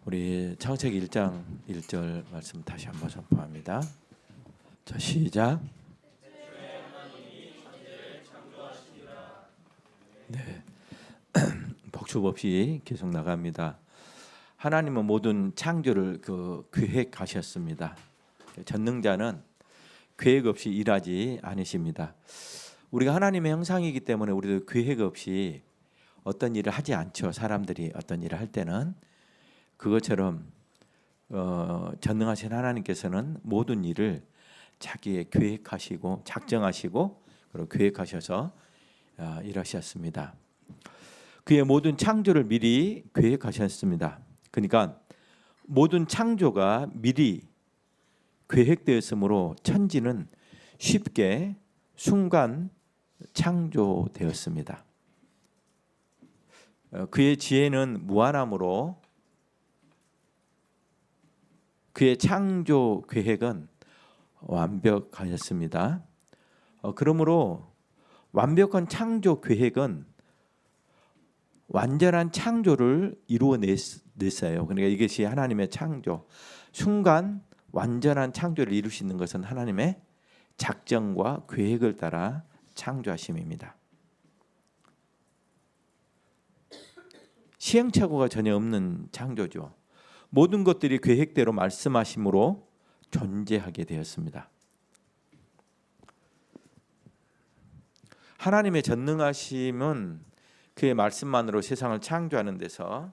우리 창세기 1장 1절 말씀 다시 한번 선포합니다. 자, 시작. 네. 복습 없이 계속 나갑니다. 하나님은 모든 창조를 계획하셨습니다. 전능자는 계획 없이 일하지 않으십니다. 우리가 하나님의 형상이기 때문에 우리도 계획 없이 어떤 일을 하지 않죠. 사람들이 어떤 일을 할 때는 그것처럼 전능하신 하나님께서는 모든 일을 자기의 계획하시고 작정하시고 그리고 계획하셔서 일하셨습니다. 그의 모든 창조를 미리 계획하셨습니다. 그러니까 모든 창조가 미리 계획되었으므로 천지는 쉽게 순간 창조되었습니다. 그의 지혜는 무한하므로 그의 창조 계획은 완벽하였습니다. 그러므로 완벽한 창조 계획은 완전한 창조를 이루어냈어요. 그러니까 이것이 하나님의 창조, 순간 완전한 창조를 이룰 수 있는 것은 하나님의 작정과 계획을 따라 창조하심입니다. 시행착오가 전혀 없는 창조죠. 모든 것들이 계획대로 말씀하심으로 존재하게 되었습니다. 하나님의 전능하심은 그의 말씀만으로 세상을 창조하는 데서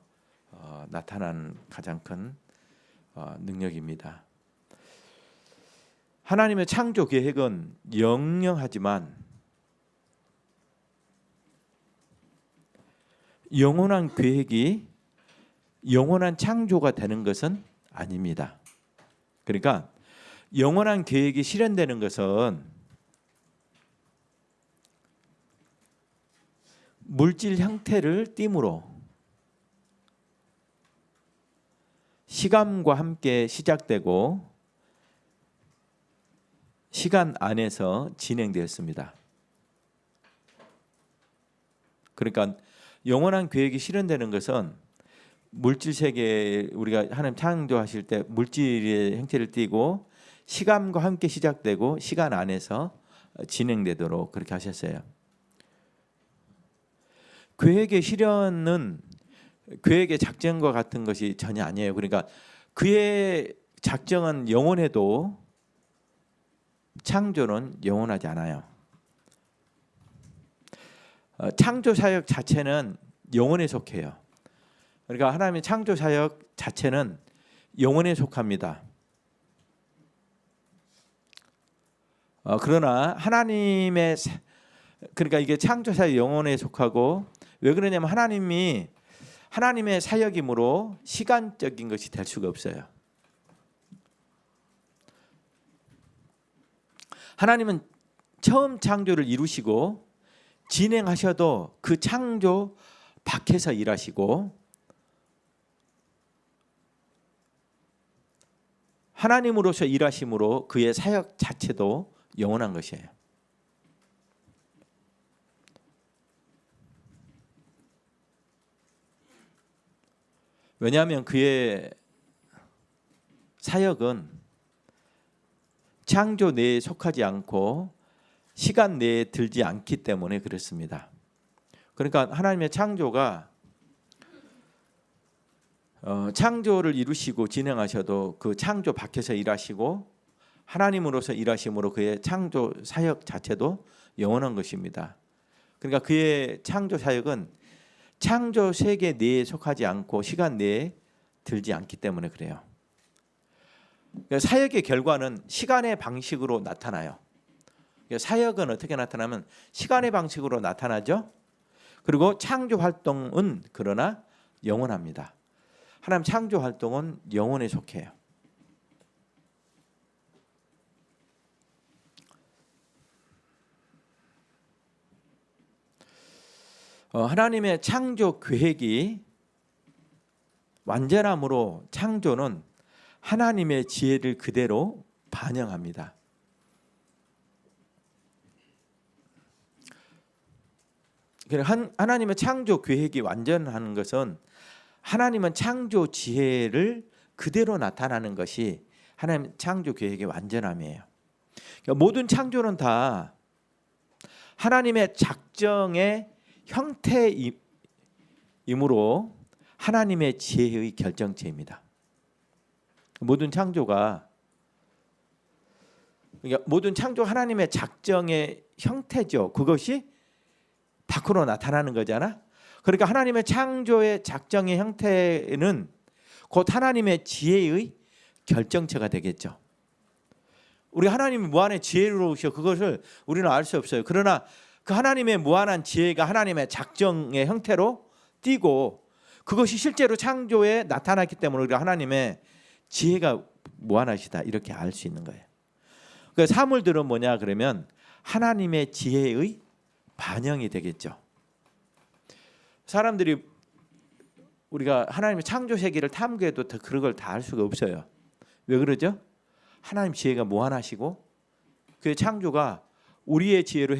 나타난 가장 큰 능력입니다. 하나님의 창조 계획은 영영하지만 영원한 계획이 영원한 창조가 되는 것은 아닙니다. 그러니까 영원한 계획이 실현되는 것은 물질 형태를 띠므로 시간과 함께 시작되고 시간 안에서 진행되었습니다. 그러니까 영원한 계획이 실현되는 것은 물질 세계 우리가 하나님 창조하실 때 물질의 형태를 띠고 시간과 함께 시작되고 시간 안에서 진행되도록 그렇게 하셨어요. 계획의 실현은 계획의 작정과 같은 것이 전혀 아니에요. 그러니까 그의 작정은 영원해도 창조는 영원하지 않아요. 창조 사역 자체는 영원에 속해요. 그러니까 하나님의 창조 사역 자체는 영원에 속합니다. 그러나 하나님의 그러니까 이게 창조 사역 영원에 속하고 왜 그러냐면 하나님의 사역이므로 시간적인 것이 될 수가 없어요. 하나님은 처음 창조를 이루시고 진행하셔도 그 창조 밖에서 일하시고 하나님으로서 일하심으로 그의 사역 자체도 영원한 것이에요. 왜냐하면 그의 사역은 창조 내에 속하지 않고 시간 내에 들지 않기 때문에 그렇습니다. 그러니까 하나님의 창조가 창조를 이루시고 진행하셔도 그 창조 밖에서 일하시고 하나님으로서 일하심으로 그의 창조 사역 자체도 영원한 것입니다. 그러니까 그의 창조 사역은 창조 세계 내에 속하지 않고 시간 내에 들지 않기 때문에 그래요. 그러니까 사역의 결과는 시간의 방식으로 나타나요. 그러니까 사역은 어떻게 나타나면 시간의 방식으로 나타나죠. 그리고 창조 활동은 그러나 영원합니다. 하나님 창조 활동은 영원에 속해요. 하나님의 창조 계획이 완전함으로 창조는 하나님의 지혜를 그대로 반영합니다. 하나님의 창조 계획이 완전한 것은 하나님은 창조 지혜를 그대로 나타나는 것이 하나님 창조 계획의 완전함이에요. 그러니까 모든 창조는 다 하나님의 작정의 형태이므로 하나님의 지혜의 결정체입니다. 모든 창조가 그러니까 모든 창조 하나님의 작정의 형태죠. 그것이 밖으로 나타나는 거잖아. 그러니까 하나님의 창조의 작정의 형태는 곧 하나님의 지혜의 결정체가 되겠죠. 우리 하나님이 무한의 지혜로우셔 그것을 우리는 알 수 없어요. 그러나 그 하나님의 무한한 지혜가 하나님의 작정의 형태로 띄고 그것이 실제로 창조에 나타났기 때문에 우리가 하나님의 지혜가 무한하시다 이렇게 알 수 있는 거예요. 그 사물들은 뭐냐 그러면 하나님의 지혜의 반영이 되겠죠. 사람들이 우리가 하나님의 창조 세계를 탐구해도 그런 걸 다 알 수가 없어요. 왜 그러죠? 하나님 지혜가 무한하시고 그 창조가 우리의 지혜로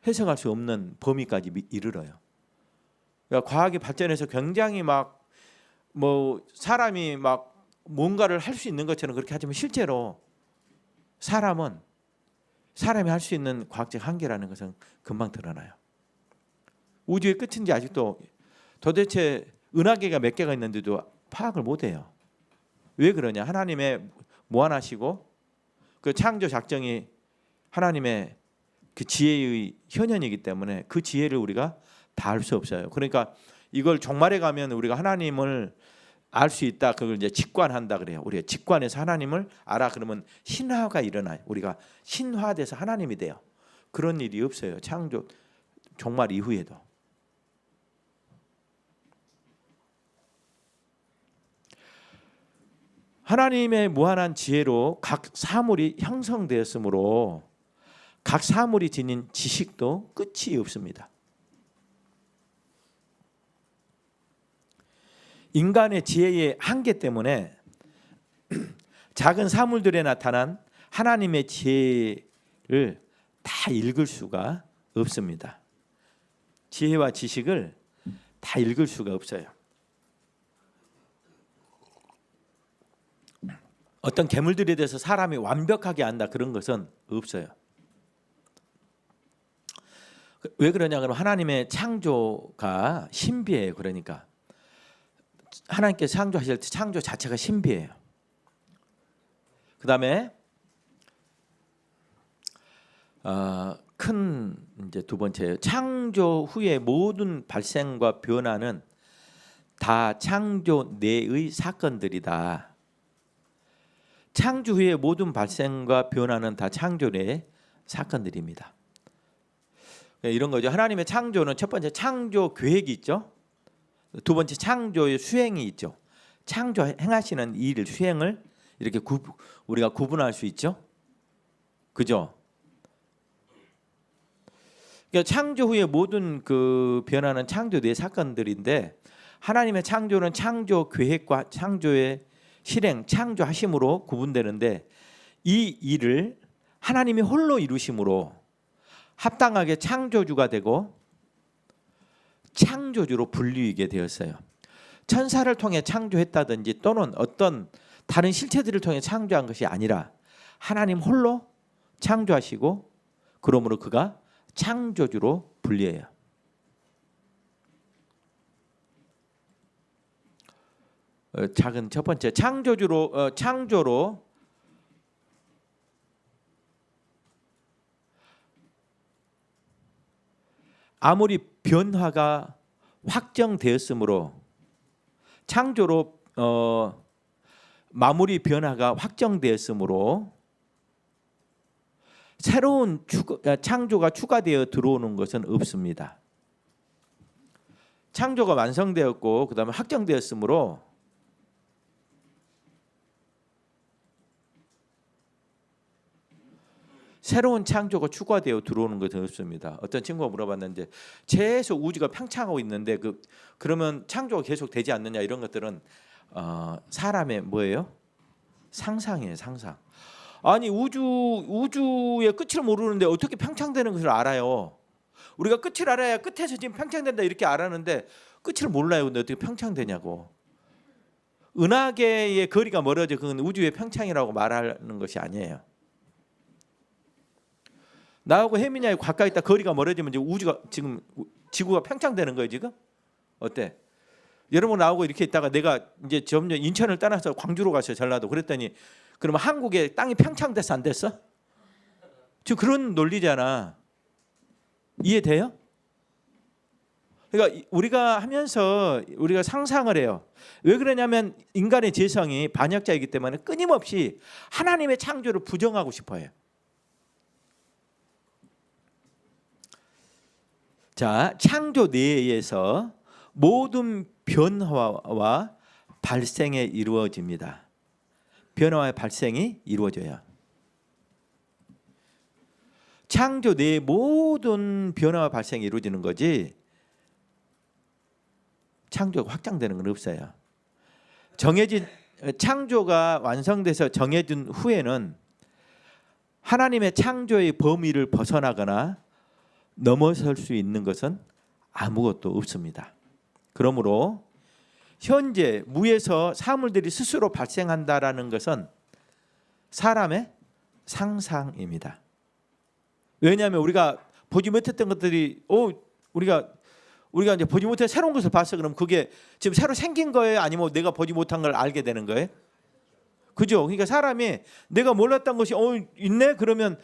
해석할 수 없는 범위까지 이르러요. 그러니까 과학이 발전해서 굉장히 사람이 뭔가를 할 수 있는 것처럼 그렇게 하지만 실제로 사람이 할 수 있는 과학적 한계라는 것은 금방 드러나요. 우주의 끝인지 아직도 도대체 은하계가 몇 개가 있는데도 파악을 못해요. 왜 그러냐? 하나님의 무한하시고 그 창조 작정이 하나님의 그 지혜의 현현이기 때문에 그 지혜를 우리가 다 알 수 없어요. 그러니까 이걸 종말에 가면 우리가 하나님을 알 수 있다. 그걸 이제 직관한다 그래요. 우리가 직관해서 하나님을 알아 그러면 신화가 일어나요. 우리가 신화돼서 하나님이 돼요. 그런 일이 없어요. 창조 종말 이후에도. 하나님의 무한한 지혜로 각 사물이 형성되었으므로 각 사물이 지닌 지식도 끝이 없습니다. 인간의 지혜의 한계 때문에 작은 사물들에 나타난 하나님의 지혜를 다 읽을 수가 없습니다. 지혜와 지식을 다 읽을 수가 없어요. 어떤 괴물들에 대해서 사람이 완벽하게 안다 그런 것은 없어요. 왜 그러냐 그러면 하나님의 창조가 신비해요. 그러니까 하나님께서 창조하실 때 창조 자체가 신비해요. 그다음에 큰 이제 두 번째 창조 후의 모든 발생과 변화는 다 창조 내의 사건들이다. 창조 후의 모든 발생과 변화는 다 창조 내의 사건들입니다. 이런 거죠. 하나님의 창조는 첫 번째 창조 계획이 있죠. 두 번째 창조의 수행이 있죠. 창조 행하시는 일 수행을 이렇게 우리가 구분할 수 있죠. 그죠? 그러니까 창조 후에 모든 그 변화는 창조 내 사건들인데 하나님의 창조는 창조 계획과 창조의 실행, 창조하심으로 구분되는데 이 일을 하나님이 홀로 이루심으로 합당하게 창조주가 되고 창조주로 불리게 되었어요. 천사를 통해 창조했다든지 또는 어떤 다른 실체들을 통해 창조한 것이 아니라 하나님 홀로 창조하시고 그러므로 그가 창조주로 불려요. 작은 첫 번째 창조로 아무리 변화가 확정되었으므로 창조로 마무리 변화가 확정되었으므로 새로운 창조가 추가되어 들어오는 것은 없습니다. 창조가 완성되었고 그다음에 확정되었으므로 새로운 창조가 추가되어 들어오는 것은 없습니다. 어떤 친구가 물어봤는데 계속 우주가 팽창하고 있는데 그러면 창조가 계속 되지 않느냐 이런 것들은 사람의 뭐예요? 상상이에요. 상상. 아니 우주의 끝을 모르는데 어떻게 팽창되는 것을 알아요? 우리가 끝을 알아야 끝에서 지금 평창된다 이렇게 알았는데 끝을 몰라요. 근데 어떻게 평창되냐고. 은하계의 거리가 멀어져 그건 우주의 평창이라고 말하는 것이 아니에요. 나하고 혜민이하고 가까이 있다 거리가 멀어지면 이제 우주가 지금 지구가 평창되는 거예요 지금? 어때? 여러분 나하고 이렇게 있다가 내가 이제 점점 인천을 떠나서 광주로 갔어요 전라도. 그랬더니 그러면 한국의 땅이 평창됐어 안 됐어? 지금 그런 논리잖아. 이해돼요? 그러니까 우리가 하면서 우리가 상상을 해요. 왜 그러냐면 인간의 재성이 반역자이기 때문에 끊임없이 하나님의 창조를 부정하고 싶어해요. 자, 창조 내에서 모든 변화와 발생에 이루어집니다. 변화와 발생이 이루어져요. 창조 내의 모든 변화와 발생이 이루어지는 거지 창조가 확장되는 건 없어요. 정해진 창조가 완성돼서 정해진 후에는 하나님의 창조의 범위를 벗어나거나 넘어설 수 있는 것은 아무것도 없습니다. 그러므로 현재 무에서 사물들이 스스로 발생한다라는 것은 사람의 상상입니다. 왜냐하면 우리가 보지 못했던 것들이 우리가 이제 보지 못해 새로운 것을 봤어. 그럼 그게 지금 새로 생긴 거예요? 아니면 내가 보지 못한 걸 알게 되는 거예요? 그죠? 그러니까 사람이 내가 몰랐던 것이 있네? 그러면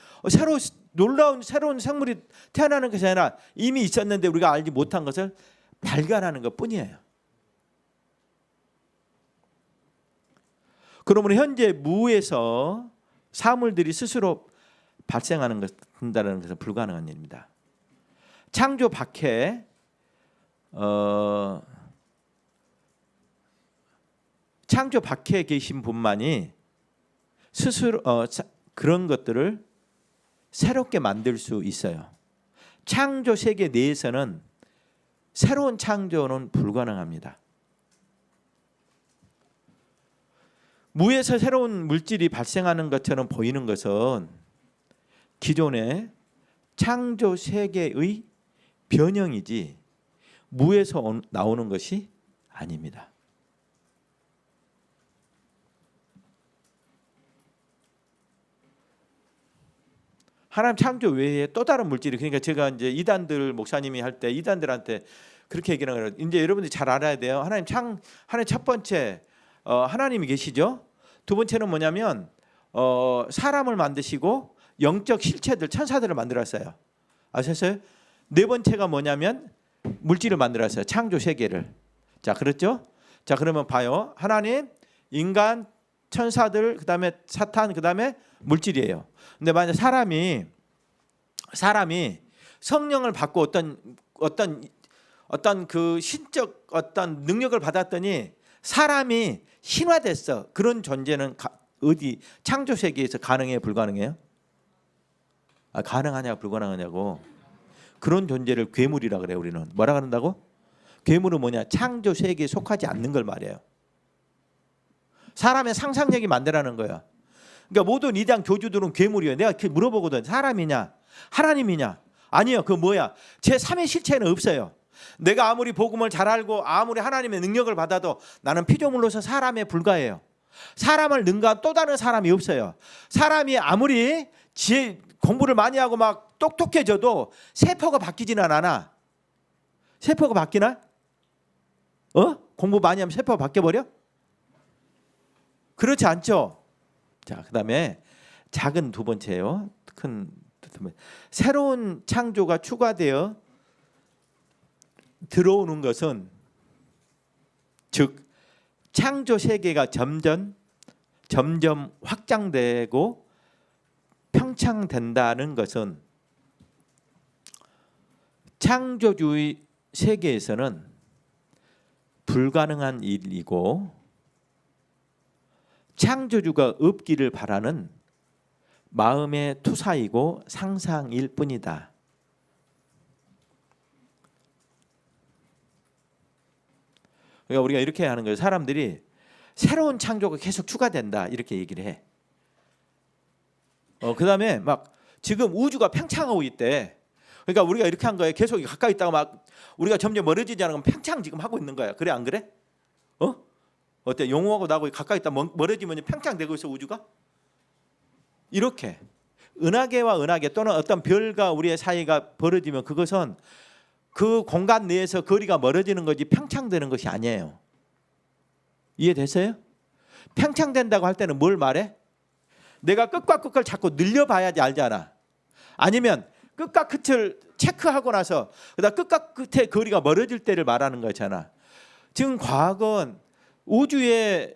놀라운 새로운 생물이 태어나는 것이 아니라 이미 있었는데 우리가 알지 못한 것을 발견하는 것뿐이에요. 그러므로 현재 무에서 사물들이 스스로 발생하는 것다는 것은 불가능한 일입니다. 창조 밖에 창조 밖에 계신 분만이 스스로 그런 것들을 새롭게 만들 수 있어요. 창조 세계 내에서는 새로운 창조는 불가능합니다. 무에서 새로운 물질이 발생하는 것처럼 보이는 것은 기존의 창조 세계의 변형이지 무에서 나오는 것이 아닙니다. 하나님 창조 외에 또 다른 물질이 그러니까 제가 이제 이단들 목사님이 할 때 이단들한테 그렇게 얘기하는 거예요. 이제 여러분들이 잘 알아야 돼요. 하나님 첫 번째 하나님이 계시죠. 두 번째는 뭐냐면 사람을 만드시고 영적 실체들 천사들을 만들었어요. 아셨어요? 네 번째가 뭐냐면 물질을 만들었어요. 창조 세계를. 자, 그렇죠? 자, 그러면 봐요. 하나님, 인간, 천사들, 그다음에 사탄, 그다음에 물질이에요. 근데 만약 사람이 성령을 받고 어떤 그 신적 어떤 능력을 받았더니 사람이 신화됐어. 그런 존재는 어디 창조 세계에서 가능해요, 불가능해요? 가능하냐, 불가능하냐고. 그런 존재를 괴물이라 그래요. 우리는 뭐라 그런다고? 괴물은 뭐냐? 창조 세계에 속하지 않는 걸 말해요. 사람의 상상력이 만들어내는 거야. 그러니까 모든 이단 교주들은 괴물이에요. 내가 물어보거든. 사람이냐? 하나님이냐? 아니요. 그 뭐야? 제3의 실체는 없어요. 내가 아무리 복음을 잘 알고 아무리 하나님의 능력을 받아도 나는 피조물로서 사람에 불과해요. 사람을 능가한 또 다른 사람이 없어요. 사람이 아무리 공부를 많이 하고 막 똑똑해져도 세포가 바뀌지는 않아. 세포가 바뀌나? 공부 많이 하면 세포가 바뀌어버려? 그렇지 않죠. 자, 그다음에 작은 두 번째요. 큰 새로운 창조가 추가되어 들어오는 것은 즉 창조 세계가 점점 확장되고 평창된다는 것은 창조주의 세계에서는 불가능한 일이고 창조주가 없기를 바라는 마음의 투사이고 상상일 뿐이다. 그러니까 우리가 이렇게 하는 거예요. 사람들이 새로운 창조가 계속 추가된다 이렇게 얘기를 해. 그다음에 막 지금 우주가 팽창하고 있대. 그러니까 우리가 이렇게 한 거예요. 계속 가까이 있다가 막 우리가 점점 멀어지지 않으면 팽창 지금 하고 있는 거야. 그래 안 그래? 어때? 영웅하고 나하고 가까이 있다 멀어지면 팽창되고 있어 우주가? 이렇게 은하계와 은하계 또는 어떤 별과 우리의 사이가 벌어지면 그것은 그 공간 내에서 거리가 멀어지는 거지 팽창되는 것이 아니에요. 이해됐어요? 팽창된다고 할 때는 뭘 말해? 내가 끝과 끝을 자꾸 늘려봐야지 알잖아. 아니면 끝과 끝을 체크하고 나서 그다음 끝과 끝의 거리가 멀어질 때를 말하는 거잖아. 지금 과학은 우주의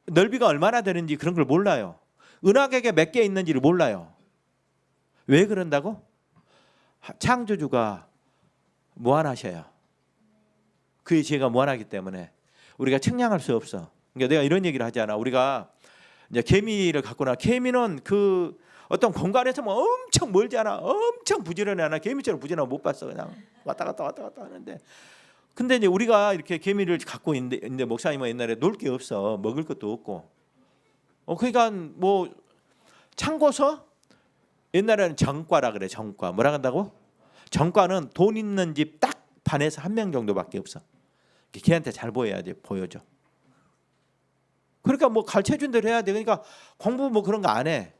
넓이가 얼마나 되는지 그런 걸 몰라요. 은하계가 몇 개 있는지를 몰라요. 왜 그런다고? 창조주가 무한하셔요. 그의 지혜가 무한하기 때문에 우리가 측량할 수 없어. 그러니까 내가 이런 얘기를 하잖아. 우리가 이제 개미를 갖거나 개미는 그 어떤 공간에서 뭐 엄청 멀잖아. 엄청 부지런하나 개미처럼 부지런하고 못 봤어. 그냥 왔다 갔다 하는데. 근데 이제 우리가 이렇게 개미를 갖고 있는데 목사님은 옛날에 놀 게 없어. 먹을 것도 없고. 그러니까 뭐 참고서 옛날에는 정과라 그래. 정과. 뭐라 한다고? 정과는 돈 있는 집 딱 반에서 한 명 정도밖에 없어. 걔한테 잘 보여야지. 보여줘. 그러니까 뭐 가르쳐준 대로 해야 돼. 그러니까 공부 뭐 그런 거 안 해.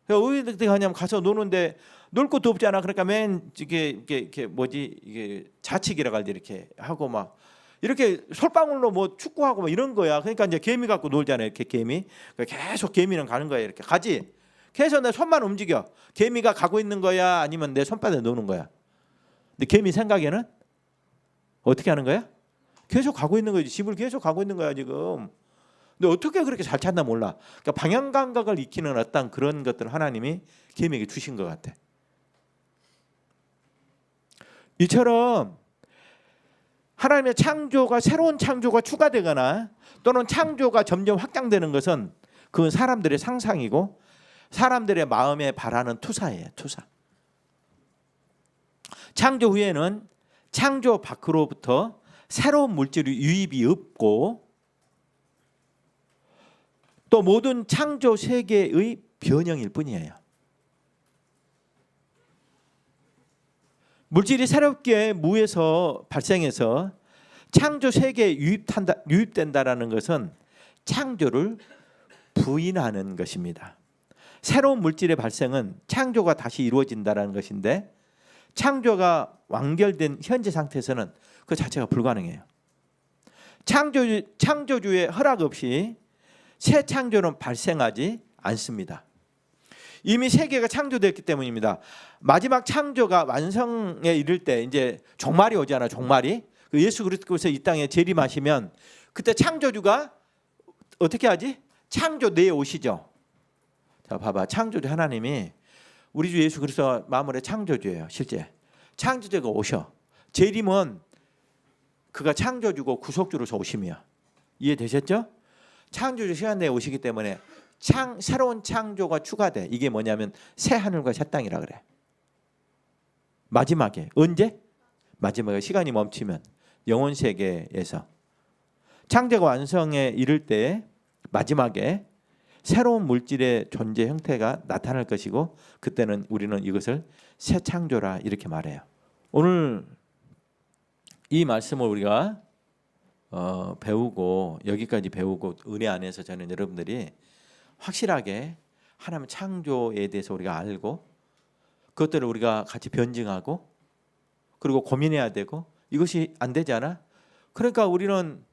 어디 가냐면 가서 노는데 놀 것도 없잖아. 그러니까 맨 이게 뭐지 이게 자치기라 할때 이렇게 하고 막 이렇게 솔방울로 뭐 축구하고 막 이런 거야. 그러니까 이제 개미 갖고 놀잖아요. 이렇게 개미. 계속 개미는 가는 거야. 이렇게 가지. 계속 내 손만 움직여. 개미가 가고 있는 거야? 아니면 내 손바닥에 노는 거야? 근데 개미 생각에는 어떻게 하는 거야? 계속 가고 있는 거지. 집을 계속 가고 있는 거야 지금. 근데 어떻게 그렇게 잘 찾나 몰라. 그러니까 방향 감각을 익히는 어떤 그런 것들을 하나님이 개미에게 주신 것 같아. 이처럼 하나님의 창조가 새로운 창조가 추가되거나 또는 창조가 점점 확장되는 것은 그건 사람들의 상상이고 사람들의 마음에 바라는 투사예요. 투사. 창조 후에는 창조 밖으로부터 새로운 물질의 유입이 없고 또 모든 창조 세계의 변형일 뿐이에요. 물질이 새롭게 무에서 발생해서 창조 세계에 유입된다라는 것은 창조를 부인하는 것입니다. 새로운 물질의 발생은 창조가 다시 이루어진다는 것인데 창조가 완결된 현재 상태에서는 그 자체가 불가능해요. 창조주의 허락 없이 새 창조는 발생하지 않습니다. 이미 세계가 창조됐기 때문입니다. 마지막 창조가 완성에 이를 때 이제 종말이 오잖아. 종말이. 예수 그리스도께서 이 땅에 재림하시면 그때 창조주가 어떻게 하지? 창조 내에 오시죠. 자, 봐봐. 창조주 하나님이 우리 주 예수 그리스도 마물의 창조주예요. 실제 창조주가 오셔. 재림은 그가 창조주고 구속주로서 오심이야. 이해되셨죠? 창조주 시간 내에 오시기 때문에 새로운 창조가 추가돼. 이게 뭐냐면 새 하늘과 새 땅이라 그래. 마지막에 언제? 마지막에 시간이 멈추면 영혼 세계에서 창조가 완성에 이를 때 마지막에 새로운 물질의 존재 형태가 나타날 것이고 그때는 우리는 이것을 새 창조라 이렇게 말해요. 오늘 이 말씀을 우리가 배우고 여기까지 배우고 은혜 안에서 저는 여러분들이 확실하게 하나님 창조에 대해서 우리가 알고 그것들을 우리가 같이 변증하고 그리고 고민해야 되고 이것이 안 되잖아. 그러니까 우리는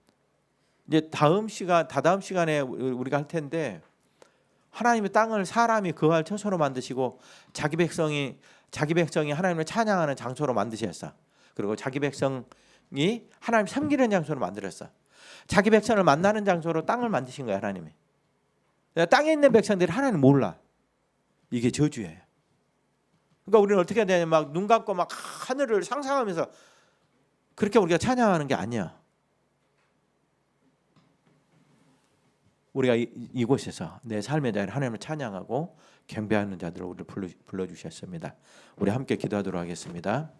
이제 다다음 시간에 우리가 할 텐데 하나님의 땅을 사람이 거할 처소로 만드시고 자기 백성이 하나님을 찬양하는 장소로 만드셨어. 그리고 자기 백성이 하나님 섬기는 장소로 만들었어. 자기 백성을 만나는 장소로 땅을 만드신 거야 하나님이. 땅에 있는 백성들이 하나님 몰라. 이게 저주예요. 그러니까 우리는 어떻게 해야 되냐? 막 눈 감고 막 하늘을 상상하면서 그렇게 우리가 찬양하는 게 아니야. 우리가 이곳에서 내 삶의 자리에 하나님을 찬양하고 경배하는 자들을 우리를 불러주셨습니다. 우리 함께 기도하도록 하겠습니다.